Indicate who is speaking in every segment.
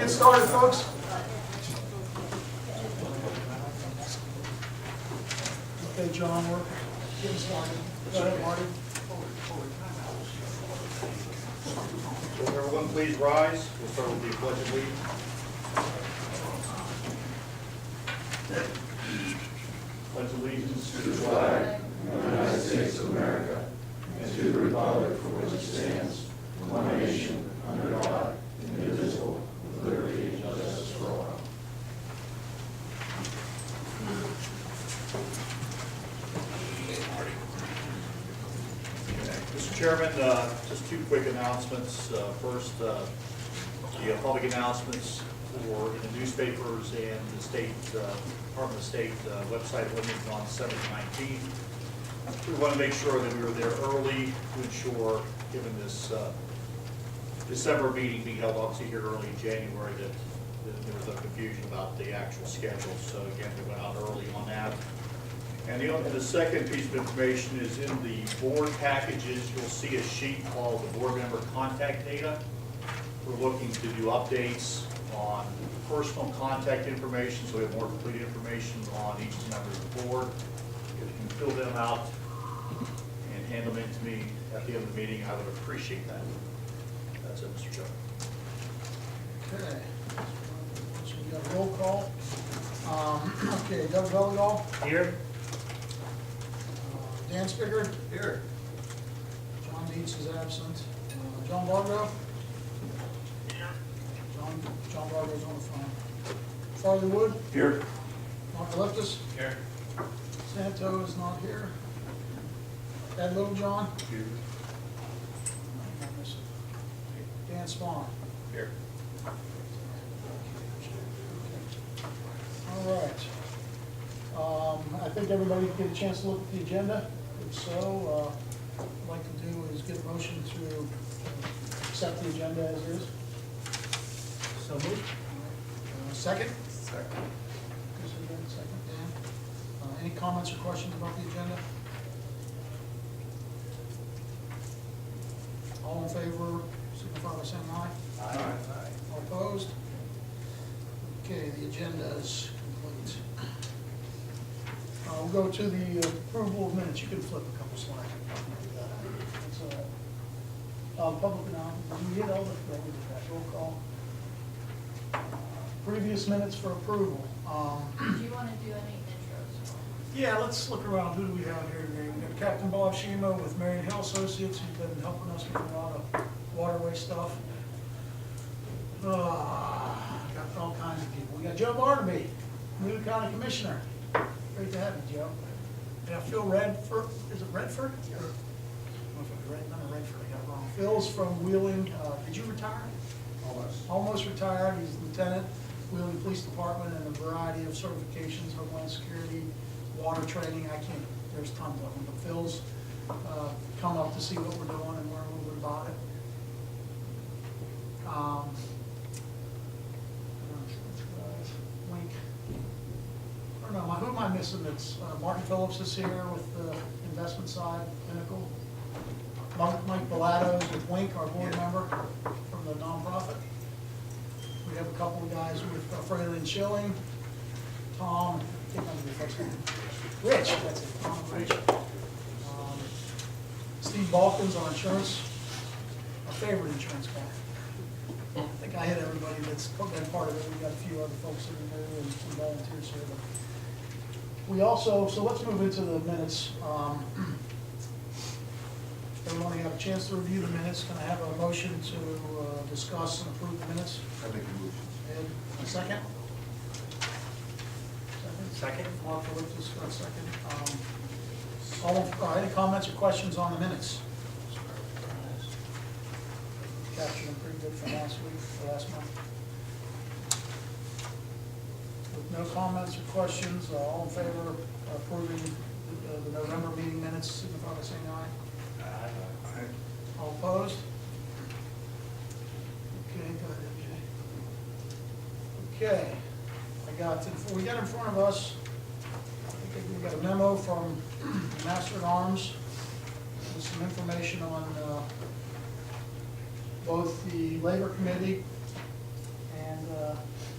Speaker 1: Get started, folks. Okay, John, we're getting started. Go ahead, Marty.
Speaker 2: Will everyone please rise? We'll start with the pledge of allegiance. Pledge allegiance to the flag
Speaker 3: of the United States of America and to the republic for which it stands, one nation, under God, indivisible, with liberty and justice for all.
Speaker 2: Mr. Chairman, just two quick announcements. First, the public announcements for the newspapers and the state Department of State website limited on 7/19. We want to make sure that we were there early to ensure, given this December meeting being held obviously here early in January, that there was no confusion about the actual schedule. So again, we went out early on that. And the second piece of information is in the board packages. You'll see a sheet called the board member contact data. We're looking to do updates on personal contact information, so we have more complete information on each member of the board. If you can fill them out and hand them in to me at the end of the meeting, I would appreciate that. That's it, Mr. Chairman.
Speaker 1: Okay. So we got a roll call. Okay, Doug Belligal.
Speaker 2: Here.
Speaker 1: Dan Spicker.
Speaker 2: Here.
Speaker 1: John Dietz is absent. John Bargo. John Bargo's on the phone. Farley Wood.
Speaker 2: Here.
Speaker 1: Mark Leftis.
Speaker 2: Here.
Speaker 1: Santo is not here. Ed Littlejohn.
Speaker 2: Here.
Speaker 1: Dan Spawn.
Speaker 2: Here.
Speaker 1: All right. I think everybody get a chance to look at the agenda. If so, what I'd like to do is get a motion to accept the agenda as is. So moved. Second?
Speaker 3: Second.
Speaker 1: Second, Dan. Any comments or questions about the agenda? All in favor, signify by saying aye.
Speaker 3: Aye.
Speaker 1: All opposed? Okay, the agenda is complete. We'll go to the approval of minutes. You can flip a couple slides. Public announcement. Did we get all the, we did that roll call? Previous minutes for approval.
Speaker 4: Do you want to do any intros?
Speaker 1: Yeah, let's look around. Who do we have here today? We got Captain Bob Shima with Marion Hill Associates, who's been helping us with a lot of waterway stuff. Got all kinds of people. We got Joe Barnaby, new county commissioner. Great to have you, Joe. Yeah, Phil Redford. Is it Redford? Yeah. I don't know if it's Redford or Redford. I got it wrong. Phil's from Wheeling. Did you retire? Almost retired. He's lieutenant, Wheeling Police Department, and a variety of certifications, Homeland Security, water training. There's tons of them. But Phil's come up to see what we're doing and learn a little bit about it. Wink. I don't know, who am I missing? It's Martin Phillips is here with the investment side, Pinnacle. Mike Bellato is with Wink, our board member from the nonprofit. We have a couple of guys with Fraley Schilling, Tom, I can't remember the first name. Rich, that's it, Tom and Rich. Steve Balkins, our insurance, our favorite insurance guy. I think I hit everybody that's been part of it. We've got a few other folks that are new and some volunteers here. But we also, so let's move into the minutes. Everyone have a chance to review the minutes. Can I have a motion to discuss and approve the minutes?
Speaker 3: I make a motion.
Speaker 1: Ed, a second?
Speaker 2: Second.
Speaker 1: Mark, let's discuss second. Any comments or questions on the minutes? Captured them pretty good from last week, or last month. With no comments or questions, all in favor of approving the November meeting minutes, signify by saying aye.
Speaker 2: Aye.
Speaker 1: All opposed? Okay, go ahead, MJ. Okay, we got in front of us, I think we got a memo from Master at Arms with some information on both the Labor Committee and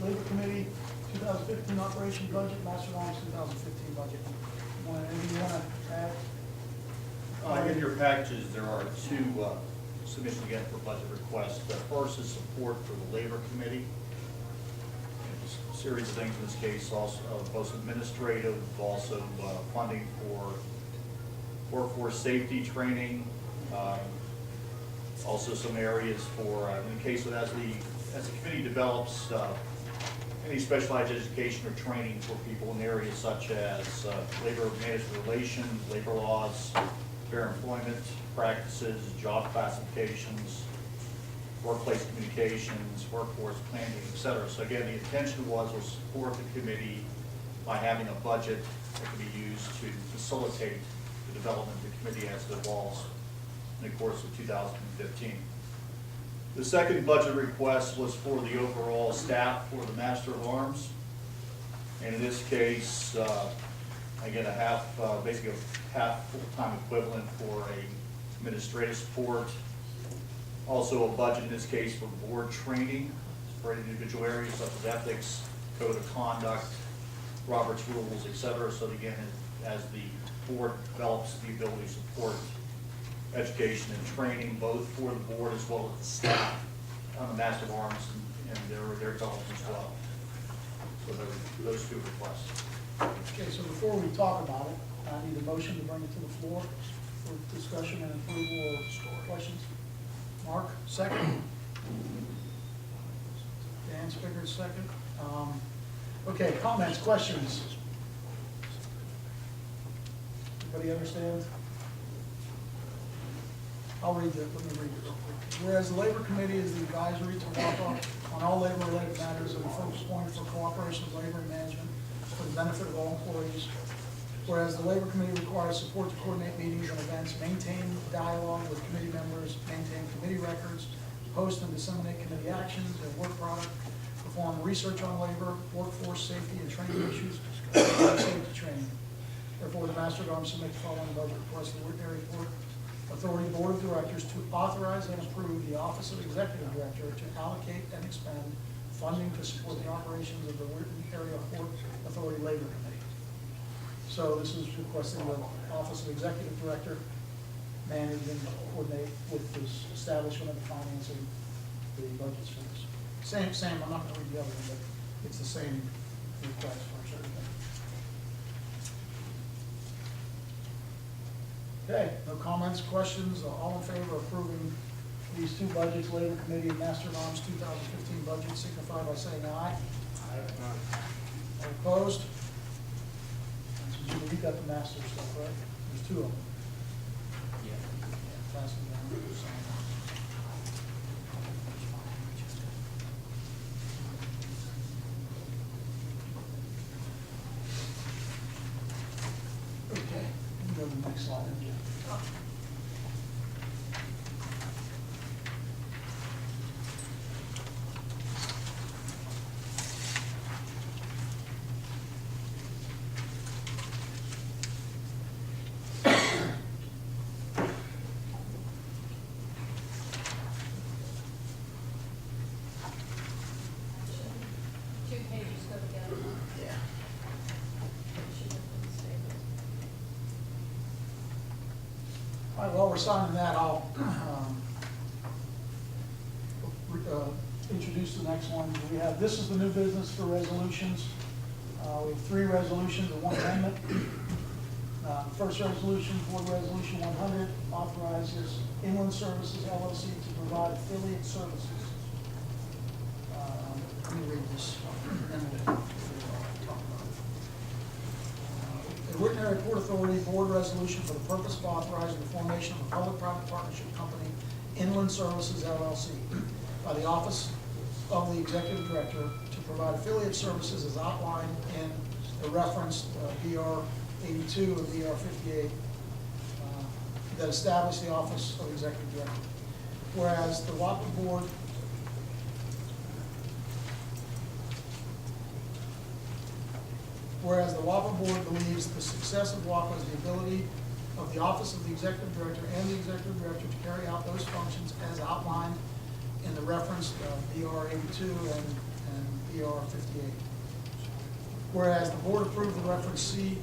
Speaker 1: Labor Committee, 2015 operation budget, Master Lines 2015 budget. Anything you want to add?
Speaker 2: In your packages, there are two submissions again for budget requests. The first is support for the Labor Committee. There's a series of things in this case, also both administrative, also funding for workforce safety training, also some areas for, in the case of as the committee develops any specialized education or training for people in areas such as labor management relations, labor laws, fair employment practices, job classifications, workplace communications, workforce planning, et cetera. So again, the intention was support the committee by having a budget that can be used to facilitate the development of the committee as it evolves in the course of 2015. The second budget request was for the overall staff for the Master of Arms. And in this case, again, basically a half full-time equivalent for a administrative support. Also a budget in this case for board training for individual areas such as ethics, code of conduct, Robert's rules, et cetera. So again, as the board develops the ability to support education and training, both for the board as well as the staff on the Master of Arms and their development as well. So those two requests.
Speaker 1: Okay, so before we talk about it, I need a motion to bring it to the floor for discussion and approval or questions. Mark, second. Dan Spiggers, second. Okay, comments, questions? Everybody understand? Let me read it real quick. Whereas the Labor Committee is the advisory to WAPA on all labor-related matters and the focus point for cooperation with labor and management for the benefit of all employees. Whereas the Labor Committee requires support to coordinate meetings and events, maintain dialogue with committee members, maintain committee records, post and disseminate committee actions and work product, perform research on labor, workforce safety and training issues, and safety training. Therefore, the Master of Arms submit the following budget request to the Weirton Area Port Authority Board of Directors to authorize and approve the Office of Executive Director to allocate and expend funding to support the operations of the Weirton Area Port Authority Labor Committee. So this is requesting the Office of Executive Director manage and coordinate with this establishment of the financing the budgets for this. Same, I'm not going to read the other one, but it's the same request for certain things. Okay, no comments, questions, all in favor of approving these two budgets, Labor Committee and Master of Arms 2015 budget, signify by saying aye. Aye. All opposed? So you got the master stuff, right? There's two of them. Yeah. Pass them down. Sign them. Okay, we can go to the next slide.
Speaker 4: Two pages go together.
Speaker 1: Yeah.
Speaker 4: Should have been stapled.
Speaker 1: All right, while we're signing that, I'll introduce the next one. This is the new business for resolutions. We have three resolutions and one amendment. First resolution, Board Resolution 100, authorizes Inland Services LLC to provide affiliate services. Let me read this, and then we'll talk about it. The Weirton Area Port Authority Board Resolution for the purpose of authorizing the formation of a public-private partnership company, Inland Services LLC, by the Office of the Executive Director to provide affiliate services as outlined in the referenced BR 82 and BR 58 that establish the Office of Executive Director. Whereas the WAPA Board believes the success of WAPA is the ability of the Office of the Executive Director and the Executive Director to carry out those functions as outlined in the referenced BR 82 and BR 58. Whereas the board approved the reference C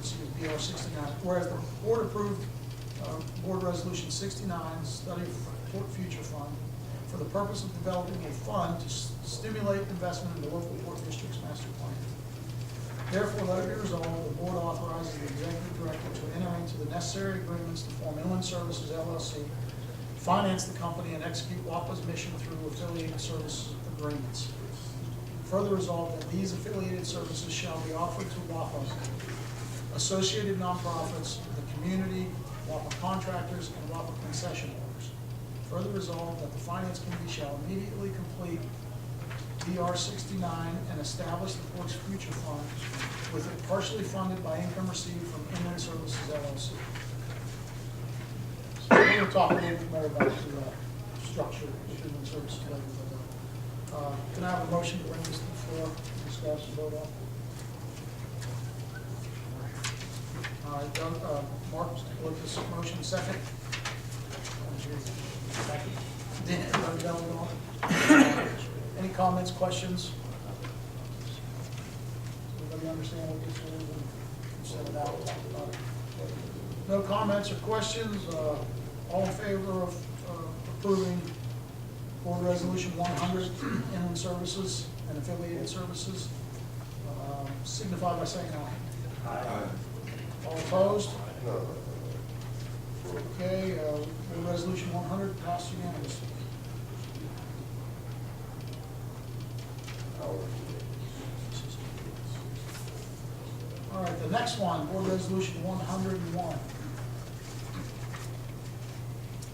Speaker 1: is BR 69. Whereas the board approved Board Resolution 69, Study Port Future Fund, for the purpose of developing a fund to stimulate investment in the local port district's master plan. Therefore, let it be resolved, the board authorizes the executive director to enter into the necessary agreements to form Inland Services LLC, finance the company, and execute WAPA's mission through affiliated service agreements. Further resolved that these affiliated services shall be offered to WAPA, associated nonprofits, the community, WAPA contractors, and WAPA concession holders. Further resolved that the finance committee shall immediately complete BR 69 and establish the port's future fund, with it partially funded by income received from Inland Services LLC. So we're going to talk a little bit more about the structure of Inland Services later. Can I have a motion to bring this to the floor, discuss and vote on? All right, Doug, Mark, with this motion, second. Second. Dan, Doug, on. Any comments, questions? Everybody understand what this is and set it out? No comments or questions? All in favor of approving Board Resolution 100, Inland Services and Affiliated Services, signify by saying aye.
Speaker 3: Aye.
Speaker 1: All opposed? Okay, Board Resolution 100 passed unanimously. All right, the next one, Board Resolution 101.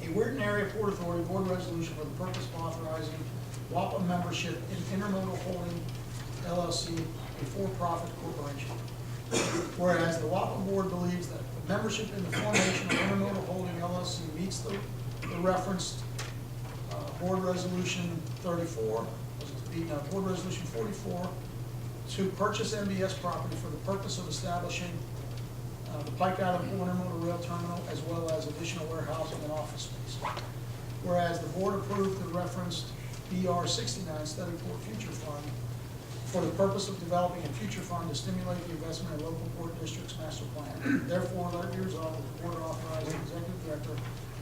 Speaker 1: A Weirton Area Port Authority Board Resolution for the purpose of authorizing WAPA membership in Intermodal Holding LLC, a for-profit corporation. Whereas the WAPA Board believes that the membership in the formation of Intermodal Holding LLC meets the referenced Board Resolution 34, Board Resolution 44, to purchase MBS property for the purpose of establishing the Pike Island Port Intermodal Rail Terminal, as well as additional warehousing and office space. Whereas the board approved the referenced BR 69 Study Port Future Fund for the purpose of developing a future fund to stimulate the investment in local port districts master plan. Therefore, let it be resolved that the board authorizes the executive director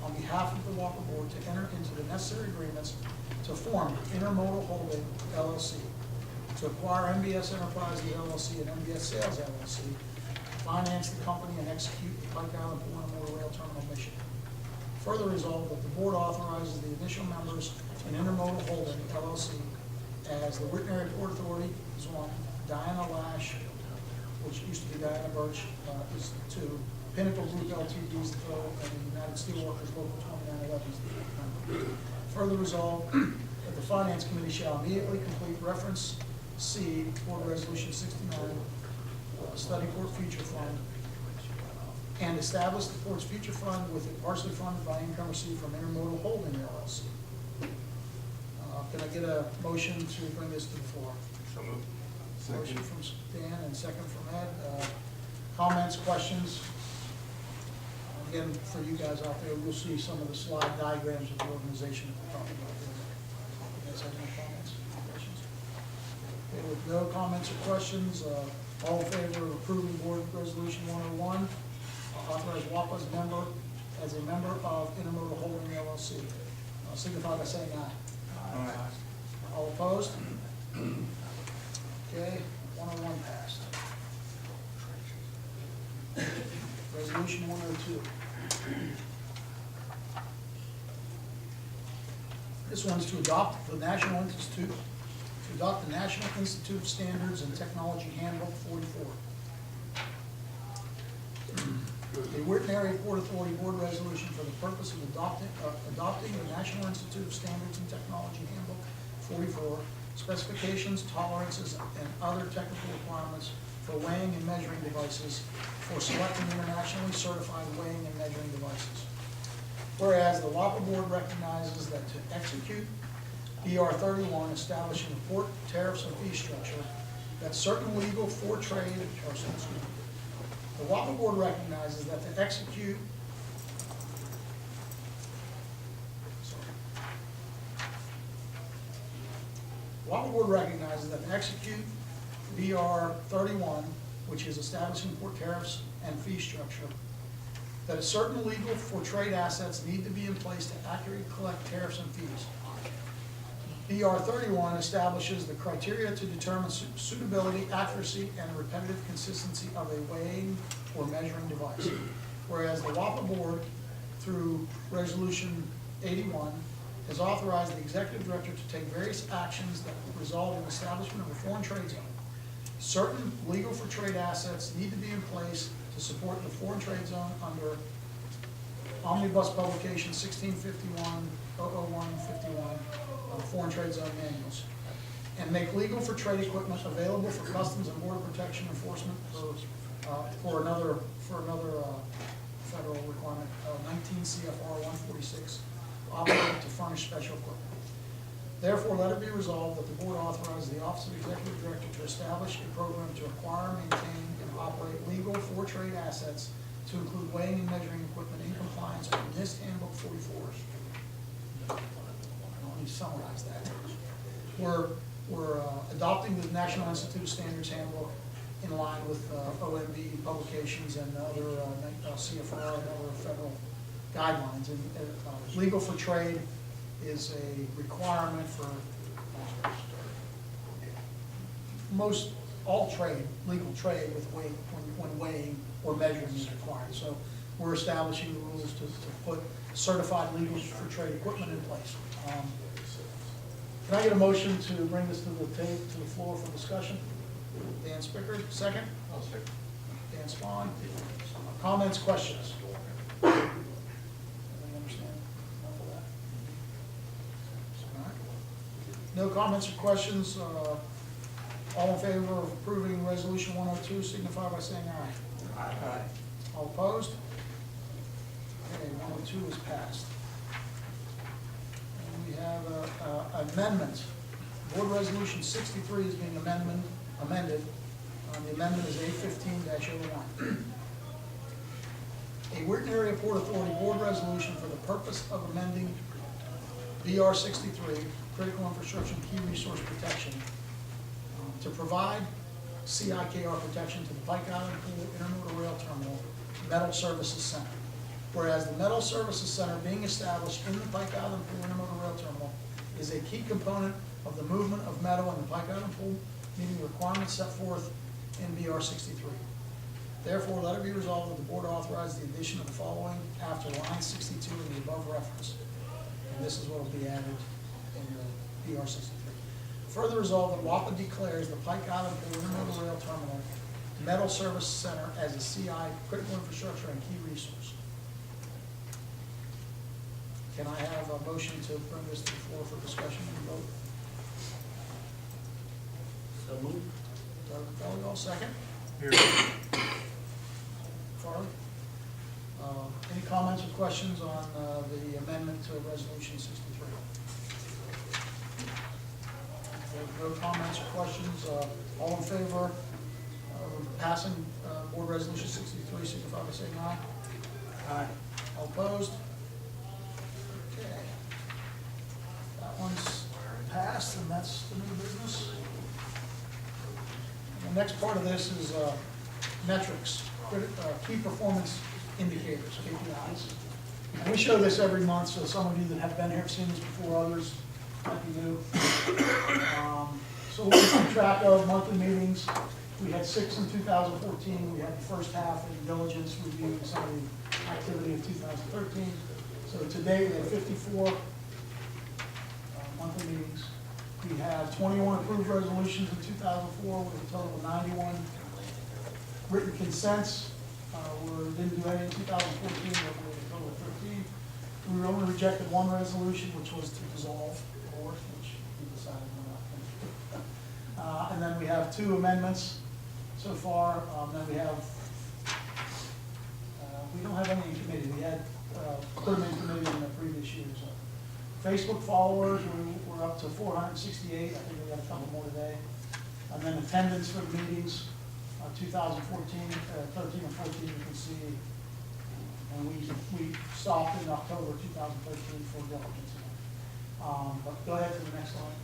Speaker 1: on behalf of the WAPA board to enter into the necessary agreements to form Intermodal Holding LLC, to acquire MBS Enterprises LLC and MBS Sales LLC, finance the company, and execute the Pike Island Port Intermodal Rail Terminal mission. Further resolved that the board authorizes the initial members in Intermodal Holding LLC as the Weirton Area Port Authority is one, Diana Lash, which used to be Diana Birch, is two, Pinnacle Group LTD is the third, and the United Steelworkers Local 2911 is the fourth member. Further resolved that the Finance Committee shall immediately complete reference C, Board Resolution 69, Study Port Future Fund, and establish the port's future fund with it partially funded by income received from Intermodal Holding LLC. Can I get a motion to bring this to the floor?
Speaker 3: So moved.
Speaker 1: Motion from Dan and second from Ed. Comments, questions? Again, for you guys out there, we'll see some of the slide diagrams of the organization that we're talking about here. You guys have any comments, questions? Okay, with no comments or questions, all in favor of approving Board Resolution 101, authorize WAPA as a member of Intermodal Holding LLC. Signify by saying aye.
Speaker 3: Aye.
Speaker 1: All opposed? Okay, 101 passed. Resolution 102. This one's to adopt the National Institute of Standards and Technology Handbook 44. The Weirton Area Port Authority Board Resolution for the purpose of adopting the National Institute of Standards and Technology Handbook 44, specifications, tolerances, and other technical requirements for weighing and measuring devices for selecting internationally certified weighing and measuring devices. Whereas the WAPA Board recognizes that to execute BR 31, establishing a port tariffs and fee structure, that certain legal for trade, the WAPA Board recognizes that to execute WAPA board recognizes that to execute BR 31, which is establishing port tariffs and fee structure, that a certain legal for trade assets need to be in place to accurately collect tariffs and fees. BR 31 establishes the criteria to determine suitability, accuracy, and repetitive consistency of a weighing or measuring device. Whereas the WAPA board, through Resolution 81, has authorized the executive director to take various actions that result in establishment of a foreign trade zone. Certain legal for trade assets need to be in place to support the foreign trade zone under Omnibus Publication 1651-00151, Foreign Trade Zone Manuals, and make legal for trade equipment available for Customs and Border Protection enforcement for another federal requirement, 19 CFR 146, obligated to furnish special equipment. Therefore, let it be resolved that the board authorizes the Office of Executive Director to establish a program to acquire, maintain, and operate legal for trade assets to include weighing and measuring equipment in compliance with NIST Handbook 44. Let me summarize that. We're adopting the National Institute of Standards Handbook in line with OMB publications and other CFR and other federal guidelines. And legal for trade is a requirement for most all trade, legal trade with weight when weighing or measuring is required. So we're establishing the rules to put certified legal for trade equipment in place. Can I get a motion to bring this to the floor for discussion? Dan Spicker, second.
Speaker 3: I'll second.
Speaker 1: Dan Spahn. Comments, questions? Everybody understand enough of that? All right. No comments or questions. All in favor of approving Resolution 102 signify by saying aye.
Speaker 3: Aye.
Speaker 1: All opposed? Okay, 102 is passed. And we have amendment. Board Resolution 63 is being amended. The amendment is A15-01. A Weirton Area Port Authority Board Resolution for the purpose of amending BR 63, Critical Infrastructure and Key Resource Protection, to provide CIKR protection to the Pike Island Pool Intermodal Rail Terminal Metal Services Center. Whereas the Metal Services Center being established in the Pike Island Pool Intermodal Rail Terminal is a key component of the movement of metal in the Pike Island Pool, meeting the requirements set forth in BR 63. Therefore, let it be resolved that the board authorize the addition of the following after line 62 in the above reference. And this is what will be added in the BR 63. Further resolved that WAPA declares the Pike Island Pool Intermodal Rail Terminal Metal Service Center as a CI, critical infrastructure and key resource. Can I have a motion to bring this to the floor for discussion and vote?
Speaker 3: So moved.
Speaker 1: Doug Fellow, second.
Speaker 3: Here.
Speaker 1: Farley? Any comments or questions on the amendment to Resolution 63? No comments or questions. All in favor of passing Board Resolution 63, signify by saying aye. Aye. All opposed? Okay. That one's passed, and that's the new business. And the next part of this is metrics, key performance indicators, KPIs. And we show this every month, so some of you that have been here have seen this before, others might be new. So we keep track of monthly meetings. We had 6 in 2014. We had the first half in diligence reviewing some of the activity of 2013. So today we have 54 monthly meetings. We have 21 approved resolutions in 2004 with a total of 91 written consents. We didn't do any in 2014, but we had a total of 13. We only rejected one resolution, which was to dissolve the board, which we decided we're not going to do. And then we have 2 amendments so far. Then we have, we don't have any in committee. We had put them in committee in the previous years. Facebook followers, we're up to 468. I think we got a couple more today. And then attendance for the meetings, 2014, 13 and 14, you can see. And we stopped in October 2013 for diligence. But go ahead to the next slide.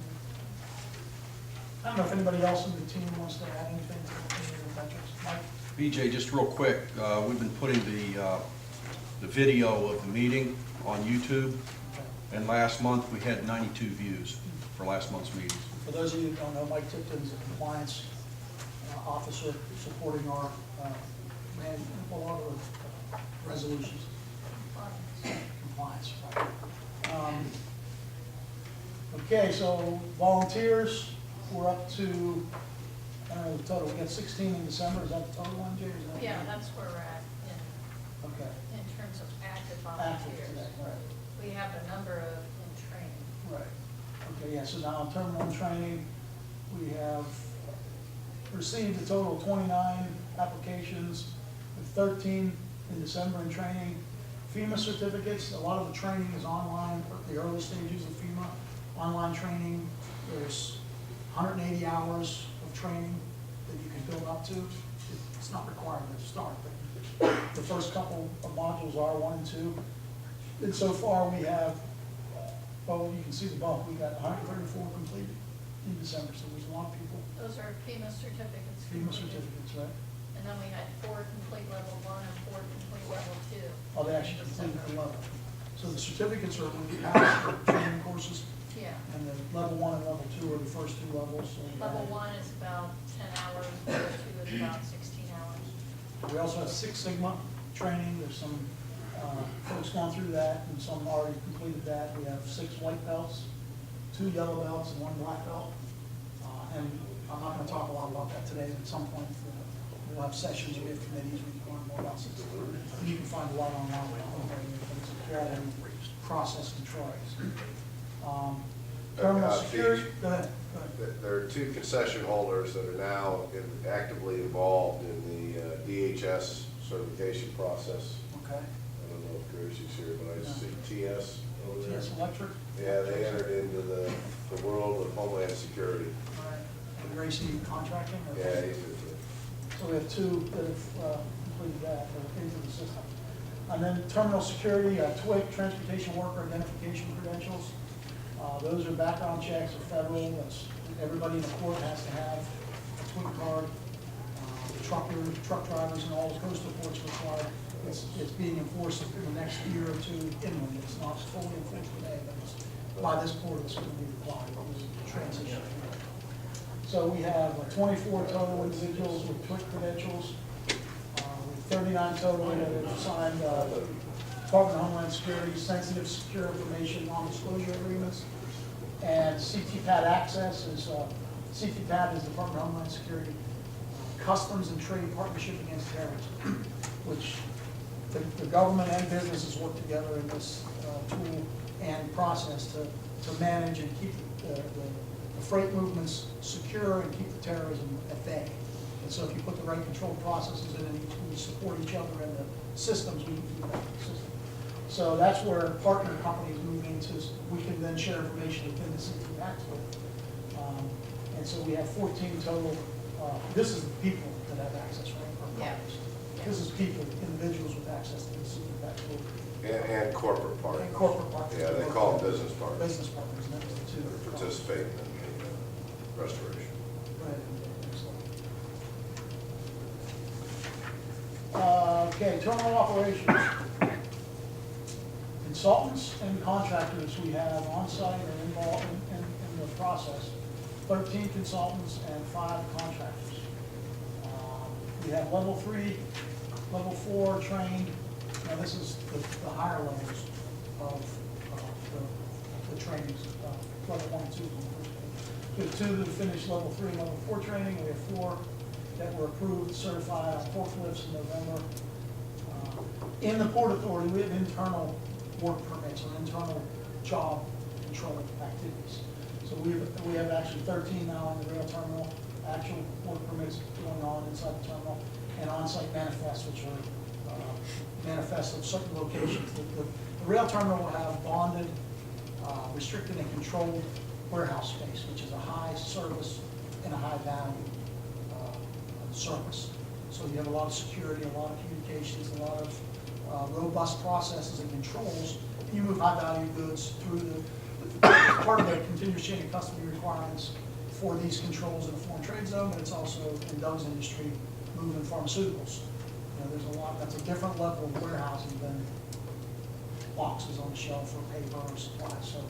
Speaker 1: I don't know if anybody else in the team wants to add anything to any of the metrics. Mike?
Speaker 5: BJ, just real quick, we've been putting the video of the meeting on YouTube,
Speaker 1: Okay.
Speaker 5: and last month we had 92 views for last month's meeting.
Speaker 1: For those of you who don't know, Mike Tipton's a compliance officer supporting our, a lot of resolutions. Compliance, right. Okay, so volunteers, we're up to, I don't know the total, we got 16 in December, is that the total one, Jay? Is that-
Speaker 4: Yeah, that's where we're at
Speaker 1: Okay.
Speaker 4: in terms of active
Speaker 1: Active
Speaker 4: volunteers.
Speaker 1: today, right.
Speaker 4: We have a number of in training.
Speaker 1: Right. Okay, yeah, so now in term one training, we have received a total of 29 applications, with 13 in December in training. FEMA certificates, a lot of the training is online, the early stages of FEMA. Online training, there's 180 hours of training that you can build up to. It's not required to start, but the first couple of modules are 1 and 2. And so far, we have, well, you can see the bump, we got 134 completed in December, so there's a lot of people.
Speaker 4: Those are FEMA certificates.
Speaker 1: FEMA
Speaker 4: completed.
Speaker 1: certificates, right?
Speaker 4: And then we had 4 complete level 1 and 4 complete level 2.
Speaker 1: Oh, they actually completed the level. So the certificates are when you pass the training courses,
Speaker 4: Yeah.
Speaker 1: and the level 1 and level 2 are the first 2 levels. So we
Speaker 4: Level
Speaker 1: have-
Speaker 4: 1 is about 10 hours, level 2 is about 16 hours.
Speaker 1: We also have 6 Sigma training, there's some folks gone through that, and some already completed that. We have 6 white belts, 2 yellow belts, and 1 black belt. And I'm not gonna talk a lot about that today, but at some point, we'll have sessions, we have committees, we can learn more about it. And you can find a lot online, process controls. Terminal security, go ahead, go ahead.
Speaker 6: There are 2 concession holders that are now actively involved in the DHS certification process.
Speaker 1: Okay.
Speaker 6: I don't know if Gracie's here, but I see TS over there.
Speaker 1: TS Electric.
Speaker 6: Yeah, they entered into the world of Homeland Security.
Speaker 1: All right. And Gracie Contracting? or-
Speaker 6: Yeah, he's into it.
Speaker 1: So we have 2 that have completed that, that are into the system. And then terminal security, TWIC, Transportation Worker Identification Credentials. Those are background checks, are federal, that's, everybody in the court has to have a TWIC card. Truck drivers and all the coastal ports required. It's being enforced in the next year or 2 inland. It's not fully enforced today, but by this court, it's going to be required. It's a transition. So we have 24 total individuals with TWIC credentials. 39 total that have signed Department of Homeland Security sensitive secure information non-disclosure agreements. And CTPAT access is, CTPAT is Department of Homeland Security Customs and Trade Partnership Against Terrorism, which the government and businesses work together in this tool and process to manage and keep the freight movements secure and keep the terrorism at bay. And so if you put the right control processes in and we support each other in the systems, we can keep that system. So that's where partner companies move into, we can then share information within the CTPAT tool. And so we have 14 total, this is the people that have access, right? or
Speaker 4: Yeah.
Speaker 1: partners. This is people, individuals with access to the CTPAT tool.
Speaker 6: And corporate partners.
Speaker 1: And corporate partners.
Speaker 6: Yeah, they call them business partners.
Speaker 1: Business partners, and that was the 2.
Speaker 6: That participate in the restoration.
Speaker 1: Right, excellent. Okay, terminal operations. Consultants and contractors we have on-site and involved in the process. 13 consultants and 5 contractors. We have level 3, level 4 trained. Now this is the higher levels of the trainings, level 1 and 2. We have 2 that finished level 3 and level 4 training. We have 4 that were approved, certified on forklifts in November. In the Port Authority, we have internal work permits or internal job control activities. So we have actually 13 now in the rail terminal, actual work permits going on inside the terminal, and on-site manifests, which are manifests of certain locations. The rail terminal will have bonded, restricted and controlled warehouse space, which is a high service and a high value service. So you have a lot of security, a lot of communications, a lot of robust processes and controls. You move high value goods through the part of the continuous chain of custody requirements for these controls in a foreign trade zone, but it's also in Doug's industry, moving pharmaceuticals. You know, there's a lot, that's a different level of warehousing than boxes on the shelf or paper or supplies. So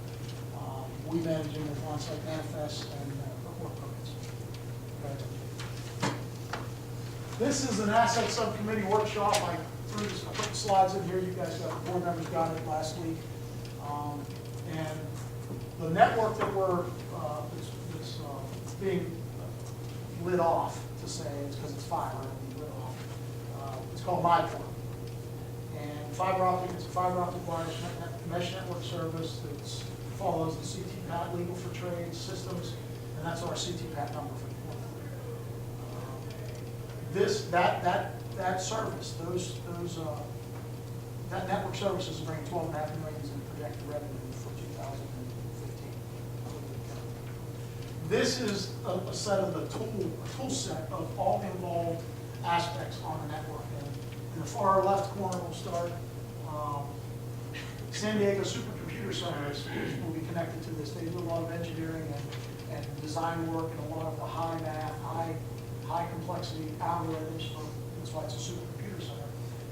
Speaker 1: we manage them with on-site manifests and work permits. Okay. This is an asset subcommittee workshop. I put the slides in here. You guys got, the board members got it last week. And the network that we're, that's being lit off, to say, it's because it's fiber, it'll be lit off. It's called MyPort. And fiber optic, it's a fiber optic wireless mesh network service that follows the CTPAT legal for trade systems, and that's our CTPAT number for that service, that network services bring $12.5 million in projected revenue for 2015. This is a set of the tool set of all the involved aspects on the network. And in the far left corner, we'll start San Diego Supercomputer Centers will be connected to this. They do a lot of engineering and design work and a lot of the high math, high complexity algorithms. That's why it's a supercomputer center.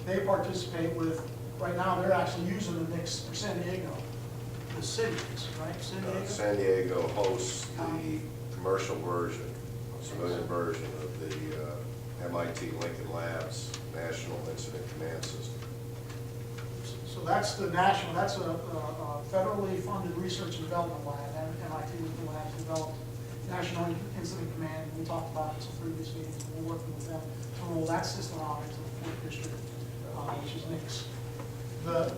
Speaker 1: They participate with, right now they're actually using the NICS for San Diego, the city, right? San Diego?
Speaker 6: San Diego hosts the commercial version, civilian version of the MIT Lincoln Labs National Incident Command System.
Speaker 1: So that's the national, that's a federally funded research and development lab. MIT Lincoln Labs developed National Incident Command. We talked about this in previous meetings. We're working with them to roll that system out into the 4th district, which is NICS. The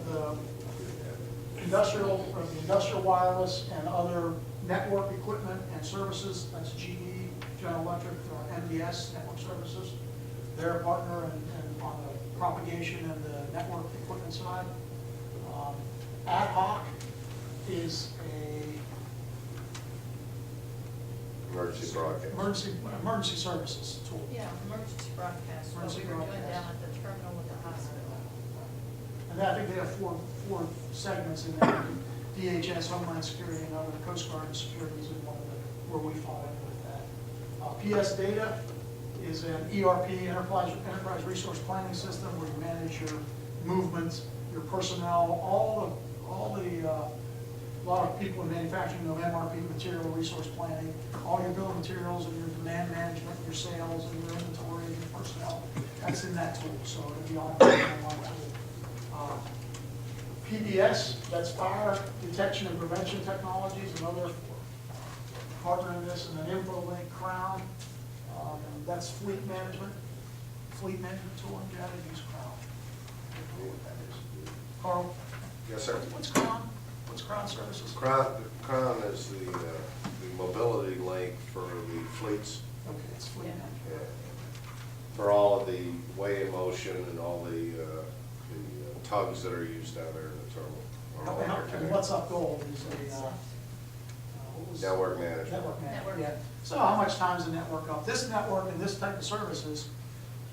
Speaker 1: industrial wireless and other network equipment and services, that's GE, General Electric, MDS, Network Services. They're a partner and on the propagation and the network equipment side. Ad hoc is a emergency services tool.
Speaker 4: Yeah, emergency broadcast, what
Speaker 1: Emergency
Speaker 4: we were doing
Speaker 1: broadcast.
Speaker 4: down at the terminal with the hospital.
Speaker 1: And I think they have four segments in there. DHS, Homeland Security, and other Coast Guard and Security is one of the, where we fall in with that. PS Data is an ERP, Enterprise Resource Planning System, where you manage your movement, your personnel, a lot of people in manufacturing know MRP, material resource planning, all your bill of materials and your demand management, your sales and your inventory and your personnel. That's in that tool, so it'll be all in one tool. PDS, that's fire detection and prevention technologies, another partner in this, and then InfoLink, Crown, that's fleet management tool, and you have to use Crown. I don't know what that is. Carl?
Speaker 6: Yes, sir.
Speaker 1: What's Crown? What's Crown Services?
Speaker 6: Crown is the mobility link for the fleets.
Speaker 1: Okay, it's fleet management.
Speaker 6: Yeah. For all of the weigh in motion and all the tugs that are used down there in the terminal.
Speaker 1: And what's up gold is a, what was?
Speaker 6: Network management.
Speaker 1: Network management,
Speaker 4: Network.
Speaker 1: yeah. So how much time is the network up? This network and this type of services,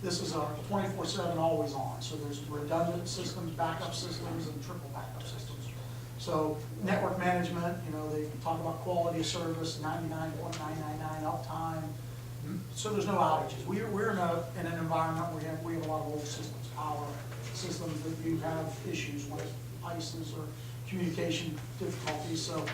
Speaker 1: this is a 24/7 always on. So there's redundant systems, backup systems, and triple backup systems. So network management, you know, they talk about quality of service, 99.999 uptime. So there's no outages. We're in an environment where we have a lot of old systems, power systems that you have issues with, ICEs or communication difficulties. So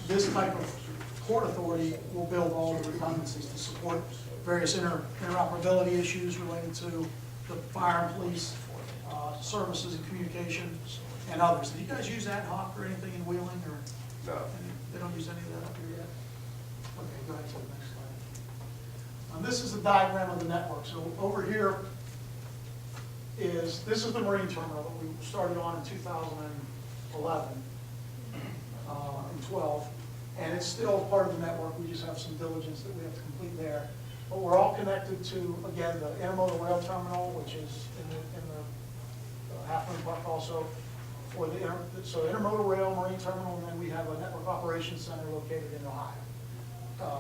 Speaker 1: this type of Port Authority will build all the redundancies to support various interoperability issues related to the fire and police services and communications and others. Do you guys use ad hoc or anything in Wheeling, or?
Speaker 6: No.
Speaker 1: They don't use any of that up here yet? Okay, go ahead to the next slide. This is the diagram of the network. So over here this is the marine terminal that we started on in 2011 and 12. And it's still part of the network. We just have some diligence that we have to complete there. But we're all connected to, again, the intermodal rail terminal, which is in the Half Moon Park also. So intermodal rail, marine terminal, and then we have a network operations center located in Ohio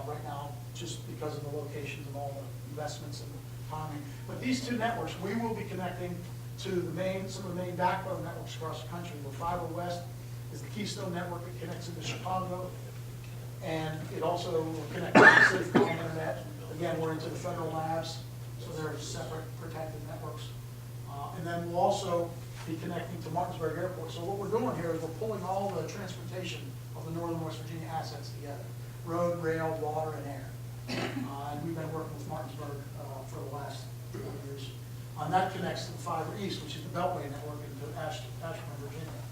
Speaker 1: right now, just because of the locations of all the investments and the timing. But these two networks, we will be connecting to some of the main backbone networks across the country. The Fiber West is the Keystone network that connects into Chicago. And it also will connect to the City Internet. Again, we're into the federal labs, so they're separate protected networks. And then we'll also be connecting to Martinsburg Airport. So what we're doing here is we're pulling all the transportation of the Northern West Virginia assets together: road, rail, water, and air. And we've been working with Martinsburg for the last 4 years. And that connects to the Fiber East, which is the Beltway network into Ashburn, Virginia.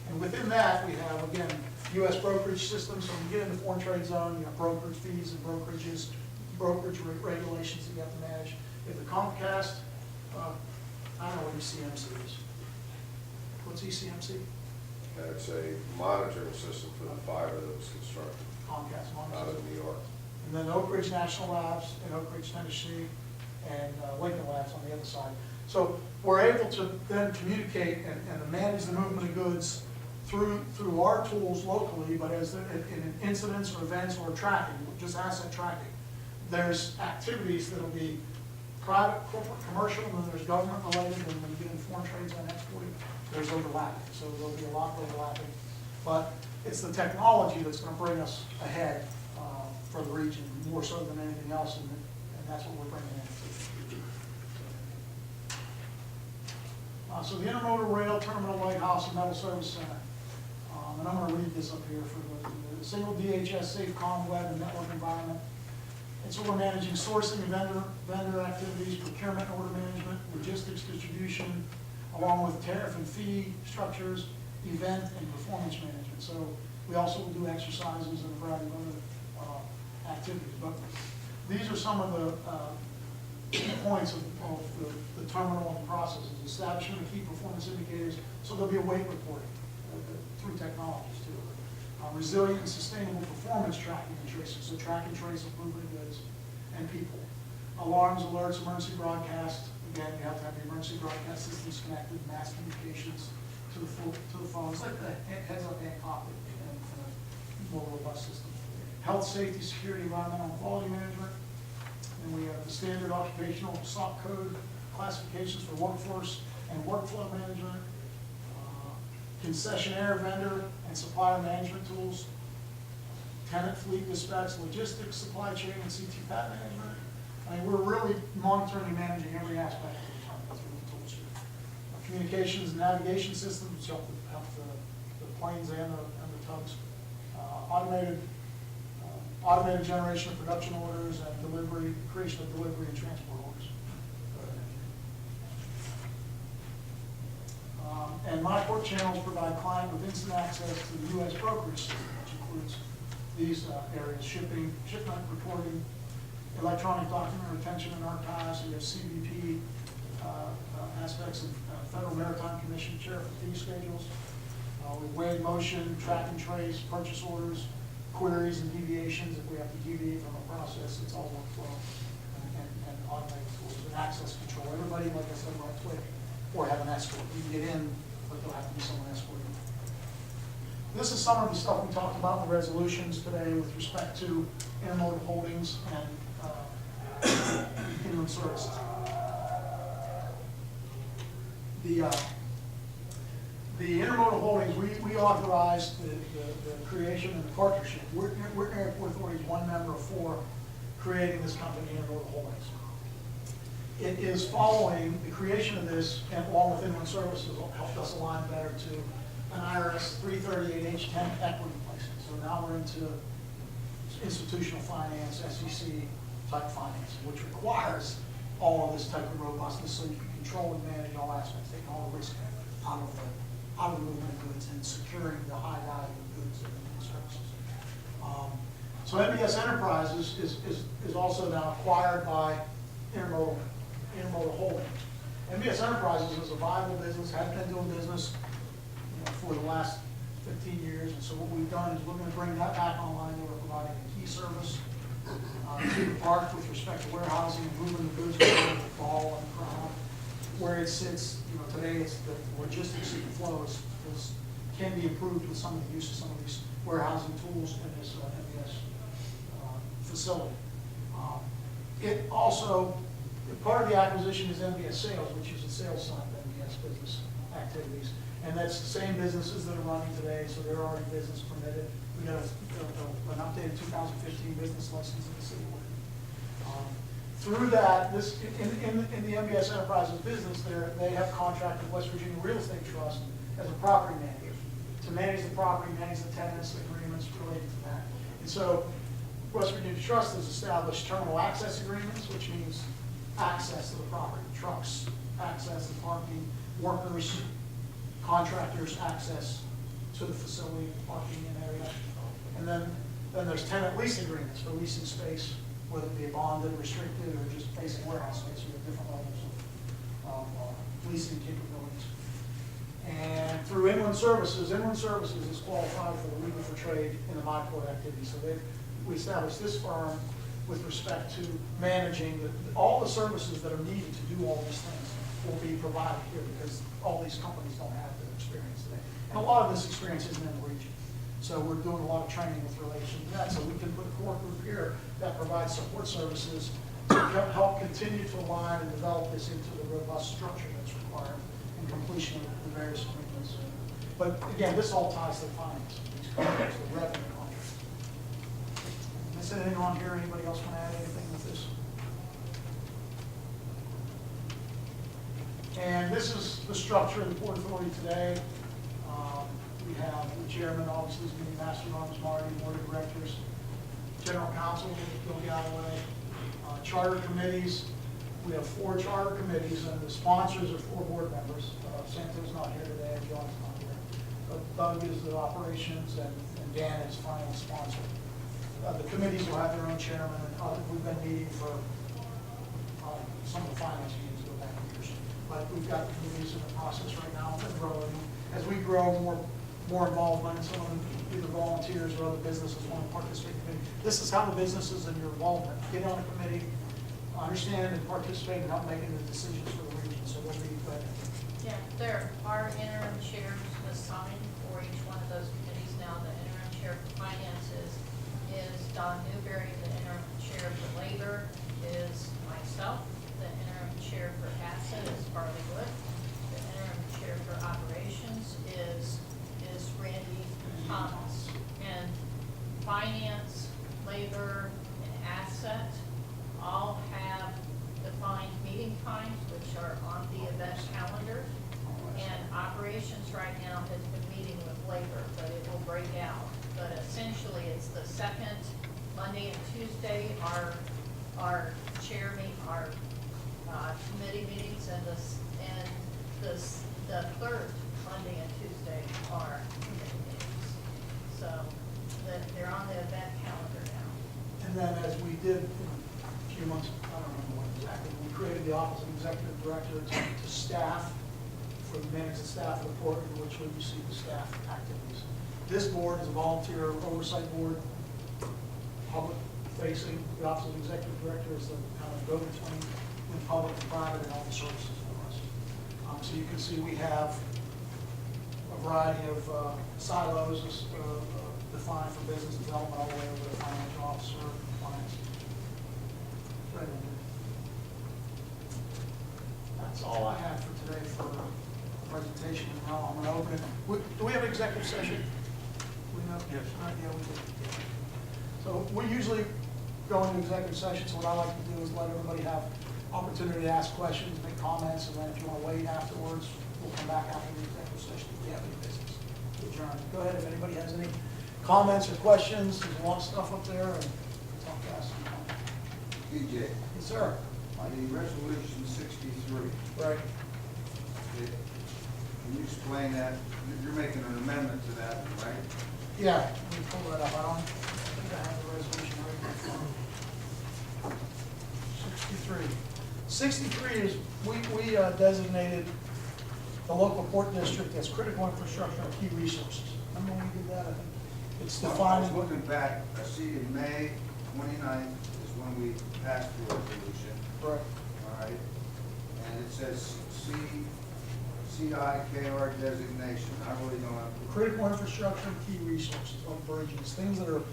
Speaker 1: And within that, we have, again, U.S. brokerage systems. So when you get in the foreign trade zone, you have brokerage fees and brokerages, brokerage regulations that you have to manage. You have the Comcast, I don't know what ECMC is. What's ECMC?
Speaker 6: It's a monitoring system for the fiber that was constructed
Speaker 1: Comcast,
Speaker 6: out of New York.
Speaker 1: And then Oak Ridge National Labs in Oak Ridge, Tennessee, and Lincoln Labs on the other side. So we're able to then communicate and manage the movement of goods through our tools locally, but as in incidents or events or tracking, just asset tracking. There's activities that'll be private, corporate, commercial, and then there's government related, and when you get in foreign trade zone exporting, there's overlapping. So there'll be a lot of overlapping. But it's the technology that's going to bring us ahead for the region, more so than anything else, and that's what we're bringing in. So the Intermodal Rail Terminal Lighthouse and Metal Service Center. And I'm going to read this up here for the single DHS safe comm web and network environment. And so we're managing sourcing and vendor activities, procurement, order management, logistics, distribution, along with tariff and fee structures, event and performance management. So we also will do exercises and a variety of other activities. But these are some of the points of the terminal and processes. Establishment of key performance indicators, so there'll be a weight reporting through technologies too. Resilient and sustainable performance tracking and tracing, so track and trace of movement of goods and people. Alarms, alerts, emergency broadcast. Again, you have to have the emergency broadcast systems connected, mass communications to the phones, like the heads-up and pocket, and a more robust system. Health, safety, security, environmental, and quality management. And we have the standard occupational SOC code classifications for workforce and workflow management. Concessionaire, vendor, and supplier management tools, tenant fleet dispatch, logistics, supply chain, and CTPAT management. I mean, we're really monitoring and managing every aspect of the terminal through the tools here. Communications and navigation systems, which help the planes and the tugs. Automated generation of production orders and delivery, creation of delivery and transport orders. And my port channels provide client with instant access to the U.S. brokerage system, which includes these areas: shipment reporting, electronic document retention and archives. We have CBP aspects of Federal Maritime Commission tariff and fee schedules. We weigh motion, track and trace, purchase orders, queries and deviations. If we have to deviate from a process, it's all workflow and automated tools and access control. Everybody, like I said, right click or have an escort. You can get in, but there'll have to be someone escorting. This is some of the stuff we talked about in the resolutions today with respect to intermodal holdings and inland services. The intermodal holdings, we authorized the creation and the partnership. We're Airport Authority's one member of 4 creating this company, Intermodal Holdings. It is following the creation of this, and along with inland services, helped us align better to an IRS 338H10 equity placement. So now we're into institutional finance, SEC type finance, which requires all of this type of robustness so you can control and manage all aspects, taking all the risk out of the movement of goods and securing the high value of goods and services. So MBS Enterprises is also now acquired by Intermodal Holdings. MBS Enterprises is a viable business, has been doing business for the last 15 years, and so what we've done is we're going to bring that back online. We're providing a key service to the park with respect to warehousing and moving the goods around the fall and the crown. Where it sits, today it's the logistics of the flow can be improved with some of the use of some of these warehousing tools in this MBS facility. It also, part of the acquisition is MBS Sales, which is the sales side of MBS business activities. And that's the same businesses that are running today, so they're already business permitted. We got an updated 2015 business license in the city. Through that, this, in the MBS Enterprises business, they have contracted with West Virginia Real Estate Trust as a property manager to manage the property, manage the tenants, agreements related to that. And so West Virginia Trust has established terminal access agreements, which means access to the property, trucks, access and parking, workers, contractors, access to the facility, parking and area. And then there's tenant lease agreements for leasing space, whether it be a bonded, restricted, or just basic warehouse space. You have different levels of leasing capabilities. And through Inland Services is qualified for the legal for trade in the MyPort activity. So we established this firm with respect to managing all the services that are needed to do all these things will be provided here, because all these companies don't have the experience today. And a lot of this experience isn't in the region. So we're doing a lot of training with relation to that. So we can put a core group here that provides support services to help continue to align and develop this into the robust structure that's required in completion of the various agreements. But again, this all ties to the finance, these contracts, the revenue contracts. Is there anything on here? Anybody else want to add anything with this? And this is the structure of the Port Authority today. We have the chairman, obviously, is going to be Master Arms Marty, board of directors, general counsel, Bill Galloway, charter committees. We have 4 charter committees, and the sponsors are 4 board members. Santa's not here today, and John's not here. But Doug is the operations, and Dan is final sponsor. The committees will have their own chairman, and we've been meeting for some of the finance meetings go back years. But we've got committees in the process right now that are growing. As we grow more involvement, some of them either volunteers or other businesses want to participate in the committee. This is how the businesses and your involvement get on a committee, understand and participate and help making the decisions for the region. So we'll be glad.
Speaker 4: Yeah, there are interim chairs assigned for each one of those committees now. The interim chair for finances is Don Newberry. The interim chair for labor is myself. The interim chair for asset is Farley Wood. The interim chair for operations is Randy Thomas. And finance, labor, and asset all have defined meeting times, which are on the event calendar. And operations right now has been meeting with labor, but it will break out. But essentially, it's the second Monday and Tuesday our committee meetings, and the third Monday and Tuesday are committee meetings. So they're on the event calendar now.
Speaker 1: And then as we did a few months, I don't remember when exactly, we created the Office of Executive Director to staff, for the management staff of the port, in which we receive the staff activities. This board is a volunteer oversight board, public facing. The Office of Executive Director is the kind of go-between in public and private and all the services for us. So you can see we have a variety of silos defined for business development all the way over to financial officer, compliance. Right in there. That's all I have for today for the presentation. And now I'm going to open it. Do we have an executive session? We know? Yes. Yeah, we do. So we usually go into executive session, so what I like to do is let everybody have opportunity to ask questions, make comments, and then if you want to wait afterwards, we'll come back after the executive session if we have any business to adjourn. Go ahead, if anybody has any comments or questions, there's a lot of stuff up there, and talk fast.
Speaker 7: DJ,
Speaker 1: Yes, sir.
Speaker 7: the resolution 63,
Speaker 1: Right.
Speaker 7: can you explain that? You're making an amendment to that, right?
Speaker 1: Yeah, let me pull that up. I think I have the resolution right in front of me. 63 is, we designated the local port district as critical infrastructure and key resources. Remember when we did that? I think it's
Speaker 7: I
Speaker 1: defining.
Speaker 7: was looking back, I see in May 29th is when we passed the resolution,
Speaker 1: Right.
Speaker 7: all right? And it says CIKR designation. I really don't have.
Speaker 1: Critical infrastructure and key resources, like bridges, things that are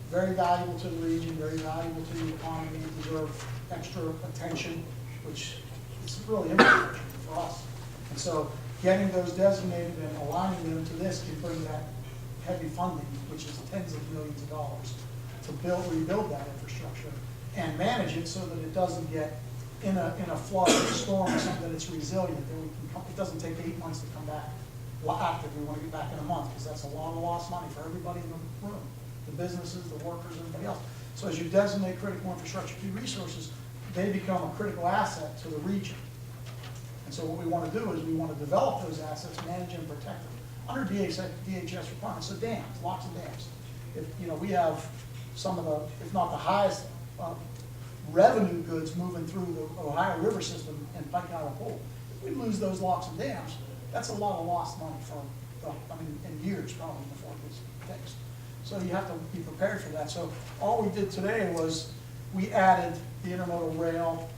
Speaker 1: very valuable to the region, very valuable to the economy, deserve extra attention, which is really infrastructure for us. And so getting those designated and aligning them to this can bring that heavy funding, which is tens of millions of dollars, to rebuild that infrastructure and manage it so that it doesn't get in a flood or storm or something, that it's resilient, that we can it doesn't take 8 months to come back active. We want to get back in a month, because that's a lot of lost money for everybody in the room, the businesses, the workers, everybody else. So as you designate critical infrastructure key resources, they become a critical asset to the region. And so what we want to do is we want to develop those assets, manage and protect them under DHS requirements. So dams, locks and dams. If, you know, we have some of the, if not the highest revenue goods moving through the Ohio River system and Pike Island Pool. If we lose those locks and dams, that's a lot of lost money for, I mean, in years probably before it gets fixed. So you have to be prepared for that. So all we did today was we added the intermodal rail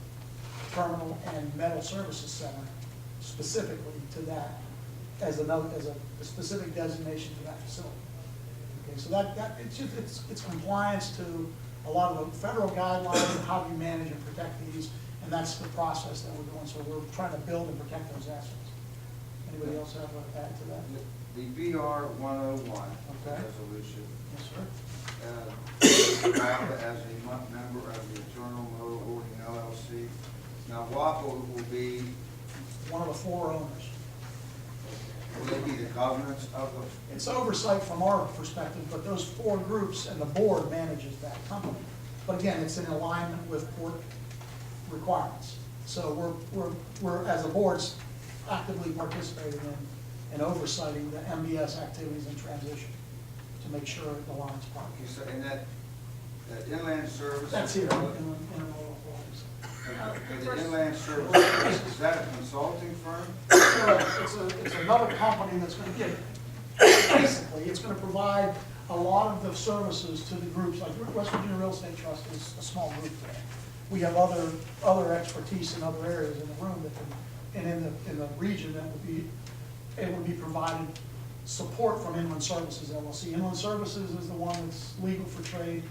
Speaker 1: terminal and metal services center specifically to that as a specific designation to that facility. Okay, so that it's compliance to a lot of the federal guidelines on how do you manage and protect these, and that's the process that we're doing. So we're trying to build and protect those assets. Anybody else have to add to that?
Speaker 7: The BR 101
Speaker 1: Okay.
Speaker 7: resolution.
Speaker 1: Yes, sir.
Speaker 7: WAPA as a member of the Internal Motor Holding LLC. Now, WAPA will be,
Speaker 1: One of the 4 owners.
Speaker 7: will they be the governance of the?
Speaker 1: It's oversight from our perspective, but those 4 groups and the board manages that company. But again, it's in alignment with port requirements. So we're as a board's actively participating in oversighting the MBS activities in transition to make sure it aligns properly.
Speaker 7: So in that inland service?
Speaker 1: That's here, intermodal employees.
Speaker 7: Okay, the inland service, is that a consulting firm?
Speaker 1: It's another company that's going to give, basically, it's going to provide a lot of the services to the groups, like West Virginia Real Estate Trust is a small group today. We have other expertise in other areas in the room that can, and in the region that would be, it would be provided support from Inland Services LLC. Inland Services is the one that's legal for trade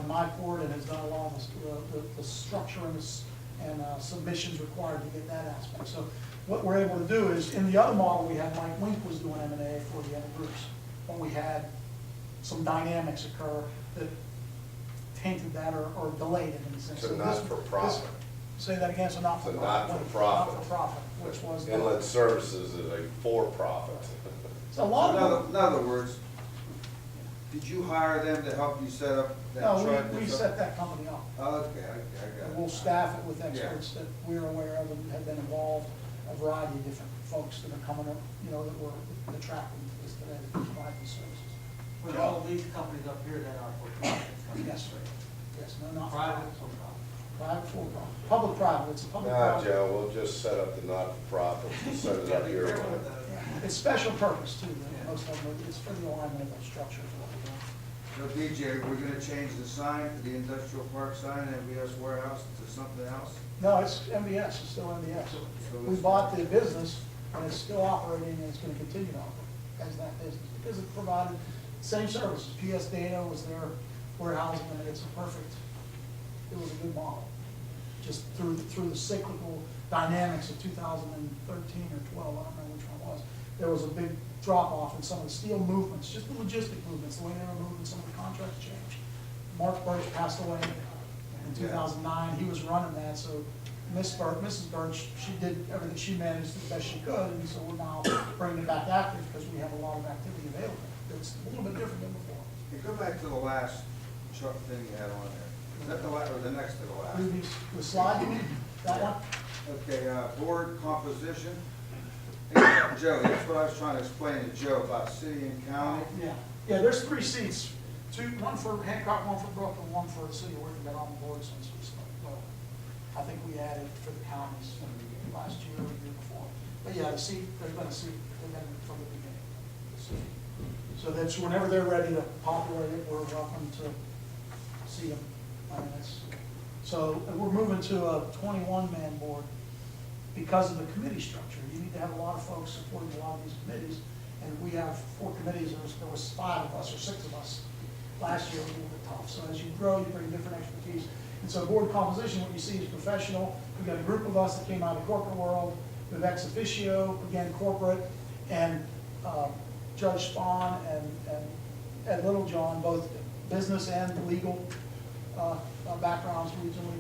Speaker 1: in my port and has done a lot of the structure and submissions required to get that aspect. So what we're able to do is, in the other model we had, Mike Wink was doing M&A for the other groups, but we had some dynamics occur that tainted that or delayed it in a sense.
Speaker 6: So
Speaker 1: So
Speaker 6: not for profit.
Speaker 1: Say that again, so not for
Speaker 6: So
Speaker 1: profit.
Speaker 6: not-for-profit.
Speaker 1: Not-for-profit, which was.
Speaker 6: Inland Services is a for-profit.
Speaker 1: So a lot of.
Speaker 7: In other words, did you hire them to help you set up that truck?
Speaker 1: No, we set that company up.
Speaker 7: Okay, I got
Speaker 1: And
Speaker 7: it.
Speaker 1: we'll staff it with experts that we're aware of and have been involved, a variety of different folks that are coming up, you know, that we're attracting to this today to provide these services.
Speaker 8: With all these companies up here that are for profit.
Speaker 1: Yes, sir. Yes, no, not.
Speaker 8: Private, for profit.
Speaker 1: Private, for profit. Public-private, it's a
Speaker 6: Nah,
Speaker 1: public-private.
Speaker 6: Joe, we'll just set up the not-for-profit, and set it up here.
Speaker 1: Yeah, it's special purpose too, most of them, it's for the alignment of those structures, what we're doing.
Speaker 7: So DJ, we're gonna change the sign to the industrial park sign, MBS warehouse, to something else?
Speaker 1: No, it's MBS, it's still MBS.
Speaker 7: So
Speaker 1: We
Speaker 7: it's-
Speaker 1: bought the business, and it's still operating, and it's gonna continue to operate as that business, because it provided same services. PS Data was their warehousing, and it's a perfect, it was a good model. Just through the cyclical dynamics of 2013 or 12, I don't remember which one it was, there was a big drop-off in some of the steel movements, just the logistic movements, the way they were moving, some of the contracts changed. Mark Birch passed away in 2009, he was running that, so Mrs. Birch, she did everything she managed the best she could, and so we're now bringing it back active because we have a lot of activity available. It's a little bit different than before.
Speaker 7: Hey, go back to the last chart thing you had on there. Is that the last, or the next to the last?
Speaker 1: Previous, the slide, you mean, that one?
Speaker 7: Okay, board composition. Hey, Joe, that's what I was trying to explain to Joe about city and county.
Speaker 1: Yeah, there's 3 seats, one for Hancock, one for Brook, and one for the city of Weirton, been on the board since we started. Well, I think we added for the counties last year or the year before. But yeah, the seat, there's been a seat, they've been from the beginning. So that's, whenever they're ready to populate it, we're welcome to see them. I mean, so we're moving to a 21-man board because of the committee structure. You need to have a lot of folks supporting a lot of these committees, and we have 4 committees. There was 5 of us or 6 of us. Last year was a little bit tough. So as you grow, you bring different expertise. And so board composition, what you see is professional. We've got a group of us that came out of the corporate world. We have ex officio, again, corporate, and Judge Spahn and Ed Littlejohn, both business and legal backgrounds regionally.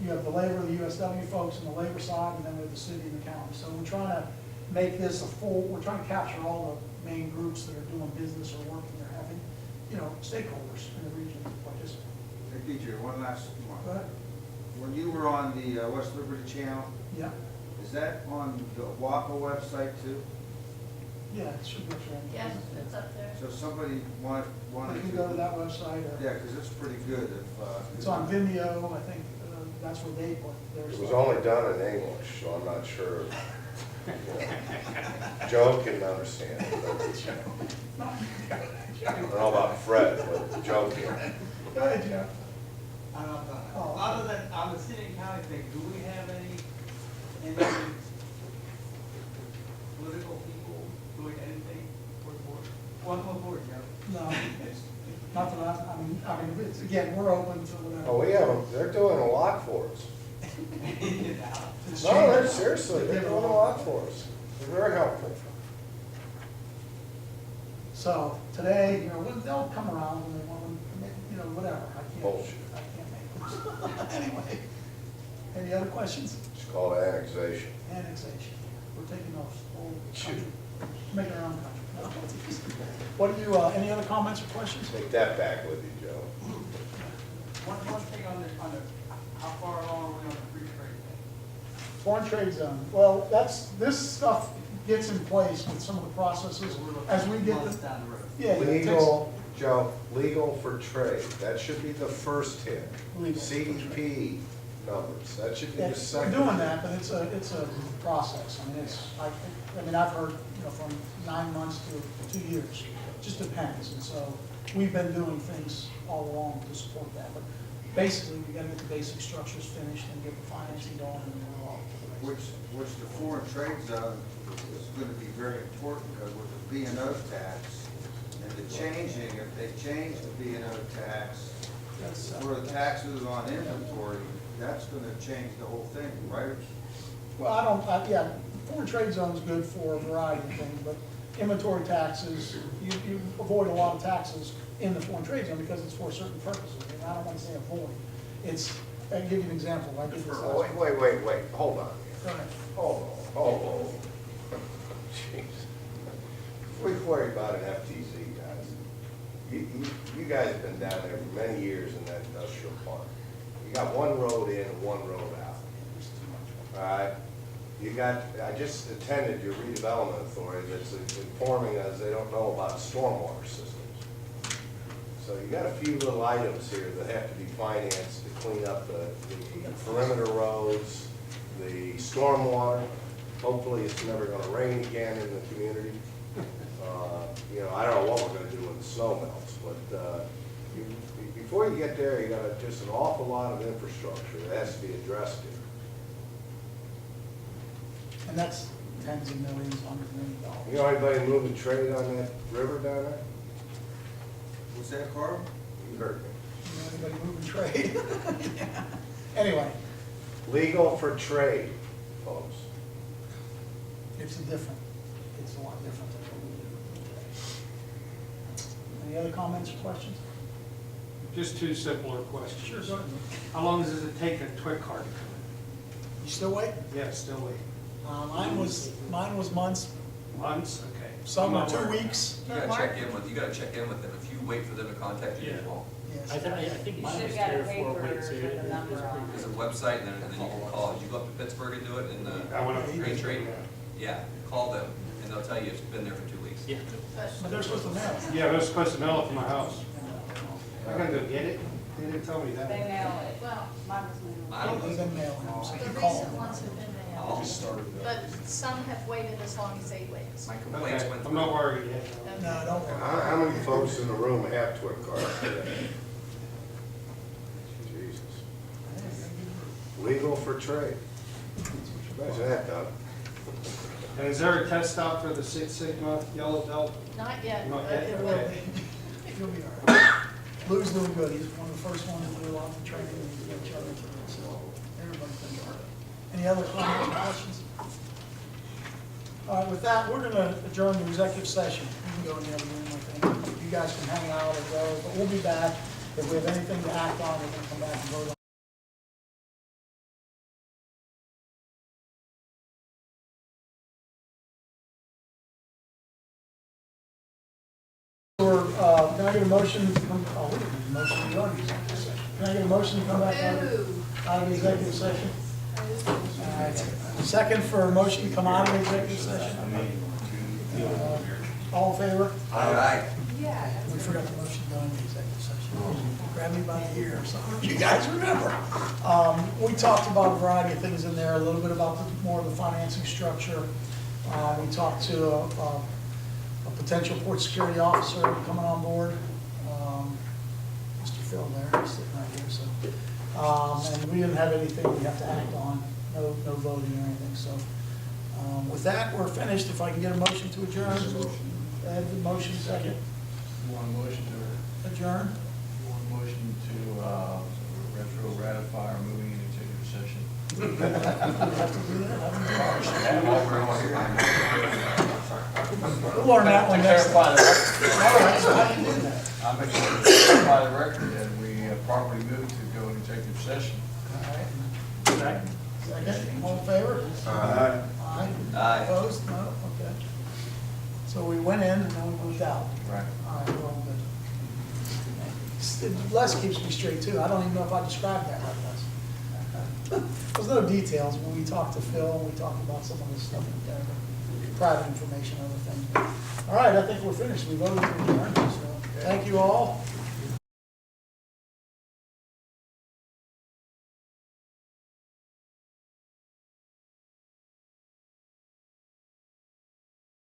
Speaker 1: You have the labor, the USW folks on the labor side, and then we have the city and the county. So we're trying to make this a full, we're trying to capture all the main groups that are doing business or working or having, stakeholders in the region participate.
Speaker 7: Hey, DJ, one last one.
Speaker 1: Go ahead.
Speaker 7: When you were on the West Liberty Channel,
Speaker 1: Yeah,
Speaker 7: is that on the WAPA website too?
Speaker 1: yeah, it should be for
Speaker 4: Yes, it's up there.
Speaker 7: So if somebody wanted
Speaker 1: You
Speaker 7: to.
Speaker 1: can go to that website, or
Speaker 7: Yeah, because it's pretty good if.
Speaker 1: it's on Vimeo, I think, that's where they put theirs.
Speaker 6: It was only done in English, so I'm not sure. Joe can understand it. I don't know about Fred, but Joe can.
Speaker 1: Go ahead, Jeff. Oh.
Speaker 8: Other than, on the city and county thing, do we have any political people doing anything for the board? One more board, Joe.
Speaker 1: No, not that I mean, it's, again, we're open to whatever.
Speaker 6: Oh, we have them, they're doing a lot for us.
Speaker 1: It's
Speaker 6: No, they're
Speaker 1: changed.
Speaker 6: seriously, they're doing a lot for us. They're very helpful.
Speaker 1: So today, they'll come around when they want, whatever,
Speaker 6: Bullshit.
Speaker 1: I can't make them. Anyway, any other questions?
Speaker 6: It's called annexation.
Speaker 1: Annexation, we're taking off whole country, making our own country. No. What do you, any other comments or questions?
Speaker 6: Take that back with you, Joe.
Speaker 8: One thing on the, how far along are we on the free trade thing?
Speaker 1: Foreign trade zone, well, this stuff gets in place with some of the processes as we get
Speaker 8: Months
Speaker 1: the.
Speaker 8: down the road.
Speaker 1: Yeah, it takes-
Speaker 6: Legal, Joe, legal for trade, that should be the first hit.
Speaker 1: Legal.
Speaker 6: CDP numbers, that should be
Speaker 1: Yeah,
Speaker 6: the
Speaker 1: we're
Speaker 6: second.
Speaker 1: doing that, but it's a process. I mean, I've heard, from 9 months to 2 years. It just depends. And so we've been doing things all along to support that. But basically, we gotta get the basic structures finished and get the financing going and then we're off to the races.
Speaker 7: Which the foreign trade zone is going to be very important because with the B&O tax and the changing, if they change the B&O tax
Speaker 1: That's,
Speaker 7: for the taxes on inventory, that's going to change the whole thing, right?
Speaker 1: well, yeah, foreign trade zone's good for a variety of things, but inventory taxes, you avoid a lot of taxes in the foreign trade zone because it's for certain purposes. And I don't want to say avoid. I'll give you an example. I did this last week.
Speaker 6: Wait, hold on.
Speaker 1: Go ahead.
Speaker 6: Hold on. Jeez. We worry about an FTZ, guys. You guys have been down there for many years in that industrial park. You got one road in and one road out. All right? I just attended your redevelopment authority that's informing us they don't know about stormwater systems. So you got a few little items here that have to be financed to clean up the perimeter roads, the stormwater. Hopefully it's never gonna rain again in the community. I don't know what we're gonna do when the snow melts, but before you get there, you got just an awful lot of infrastructure that has to be addressed here.
Speaker 1: And that's tens of millions, $100 million.
Speaker 6: You know anybody moving trade on that river down there?
Speaker 7: Was that, Carl?
Speaker 6: You heard me.
Speaker 1: Anybody moving trade? Yeah. Anyway,
Speaker 6: Legal for trade, folks.
Speaker 1: it's a lot different than what we do. Any other comments or questions?
Speaker 9: Just two simpler questions.
Speaker 1: Sure, go ahead.
Speaker 9: How long does it take a twig card to come
Speaker 1: You still waiting?
Speaker 9: in? Yeah, still waiting.
Speaker 1: Mine was months,
Speaker 9: Months, okay.
Speaker 1: some
Speaker 9: I'm
Speaker 1: were
Speaker 9: not
Speaker 1: 2
Speaker 9: worried.
Speaker 1: weeks.
Speaker 10: You gotta check in with them. If you wait for them to contact you, you
Speaker 9: Yeah.
Speaker 10: won't.
Speaker 1: Yes.
Speaker 11: I think
Speaker 12: You
Speaker 11: mine
Speaker 12: should've
Speaker 11: was
Speaker 12: got a
Speaker 11: 3 or 4
Speaker 12: paper
Speaker 11: weeks.
Speaker 12: with a number on
Speaker 10: There's
Speaker 12: it.
Speaker 10: a website and then you can call. Did you go up to Pittsburgh and do it in the
Speaker 9: I went up to
Speaker 10: green trade?
Speaker 9: Pittsburgh,
Speaker 10: Yeah, call them and they'll tell you it's been there for 2 weeks.
Speaker 11: Yeah.
Speaker 1: But they're supposed to mail.
Speaker 9: Yeah, they're supposed to mail it to my house. I gotta go get it. They didn't tell me
Speaker 12: They
Speaker 9: that.
Speaker 12: mail it.
Speaker 4: Well,
Speaker 12: Mine was mailed.
Speaker 10: I don't
Speaker 1: They've
Speaker 10: know.
Speaker 1: been mailing them, so
Speaker 4: the
Speaker 1: you call
Speaker 4: recent
Speaker 1: them.
Speaker 4: ones have been
Speaker 10: I'll
Speaker 4: mailed,
Speaker 10: just start with
Speaker 4: but some have waited as long as 8 weeks.
Speaker 10: My complaints
Speaker 9: Okay,
Speaker 10: went
Speaker 9: I'm not
Speaker 10: through.
Speaker 9: worried yet.
Speaker 1: No, don't worry.
Speaker 6: How many folks in the room have twig cards today? Jesus. Legal for trade. Imagine that, Doug.
Speaker 9: And is there a test stop for the Six Sigma yellow belt?
Speaker 4: Not yet.
Speaker 9: Not
Speaker 4: but
Speaker 9: yet?
Speaker 4: it will
Speaker 9: Okay.
Speaker 4: be.
Speaker 1: You'll be all right. Lou's doing good. He's one of the first ones to do a lot of training and he's got charter for it, so everybody's been chartered. Any other comments or questions? All right, with that, we're gonna adjourn the executive session. You can go in the other room, I think. You guys can hang out or go, but we'll be back. If we have anything to act on, we're gonna come back and vote on. Can I get a motion to come, oh, we didn't need a motion to go into executive session. Can I get a motion to come back out of the executive session? All right, second for a motion to come out of the executive session. All in favor?
Speaker 10: Aye.
Speaker 1: We forgot the motion to go into executive session. Grab me by the ear or something. You guys remember. We talked about a variety of things in there, a little bit about more of the financing structure. We talked to a potential port security officer coming on board. Mr. Phil there, he's sitting right here, so. And we didn't have anything we have to act on, no voting or anything, so. With that, we're finished. If I can get a motion to adjourn. Ed, the motion second.
Speaker 3: You want a motion to,
Speaker 1: Adjourn.
Speaker 3: you want a motion to retro ratify or moving into executive session?
Speaker 1: We have to do that. We'll learn that one next time. All right, so how do you do that?
Speaker 3: I make sure to clarify the record that we properly move to go into executive session.
Speaker 1: All right. Second, all in favor?
Speaker 6: Aye.
Speaker 1: Aye.
Speaker 10: Aye.
Speaker 1: Opposed? No? Okay. So we went in and then we moved out.
Speaker 3: Right.
Speaker 1: All right, we're all good. Les keeps me straight too. I don't even know if I described that right, Les. There's no details, but we talked to Phil, we talked about some of this stuff, private information, other things. All right, I think we're finished. We voted to adjourn, so thank you all.